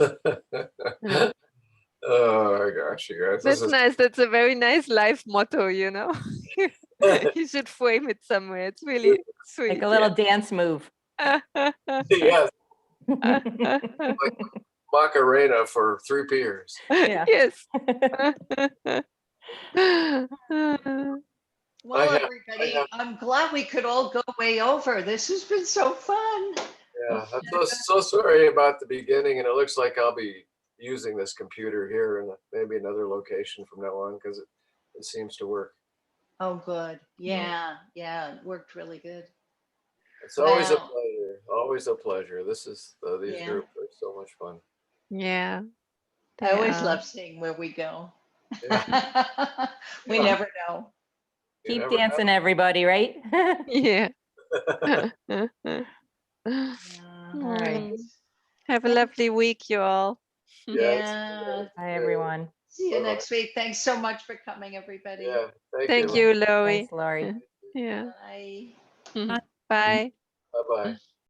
[SPEAKER 5] Oh my gosh, you guys, this
[SPEAKER 2] That's nice. That's a very nice life motto, You should frame it somewhere. It's really sweet.
[SPEAKER 4] Like a little dance move.
[SPEAKER 5] yes, like Macarena for 3 peers.
[SPEAKER 4] Yeah.
[SPEAKER 2] Yes.
[SPEAKER 1] Well,
[SPEAKER 5] have-
[SPEAKER 1] everybody, I'm glad we could all go way over. This has been so fun.
[SPEAKER 5] Yeah, I'm so sorry about the beginning, and it looks like I'll be using this computer here in maybe another location from now on, because it seems to work.
[SPEAKER 1] Oh, good. Yeah, it worked really good.
[SPEAKER 5] It's always a
[SPEAKER 1] Wow.
[SPEAKER 5] pleasure. Always a pleasure. These
[SPEAKER 1] Yeah.
[SPEAKER 5] groups are so much fun.
[SPEAKER 2] Yeah.
[SPEAKER 1] I always
[SPEAKER 2] Yeah.
[SPEAKER 1] love seeing where we go.
[SPEAKER 5] Yeah.
[SPEAKER 1] We
[SPEAKER 5] Yeah.
[SPEAKER 1] never know.
[SPEAKER 5] You
[SPEAKER 4] Keep
[SPEAKER 5] never
[SPEAKER 4] dancing, everybody, right?
[SPEAKER 2] Yeah.
[SPEAKER 1] All
[SPEAKER 4] right.
[SPEAKER 2] Have a lovely week, you all.
[SPEAKER 1] Yeah.
[SPEAKER 4] Bye, everyone.
[SPEAKER 1] See you
[SPEAKER 5] Bye-bye.
[SPEAKER 1] next week. Thanks so much for coming, everybody.
[SPEAKER 5] Yeah.
[SPEAKER 2] Thank
[SPEAKER 5] you.
[SPEAKER 2] you, Lori.
[SPEAKER 4] Thanks, Lori.
[SPEAKER 2] Yeah.
[SPEAKER 1] Bye.
[SPEAKER 2] Bye.
[SPEAKER 5] Bye-bye.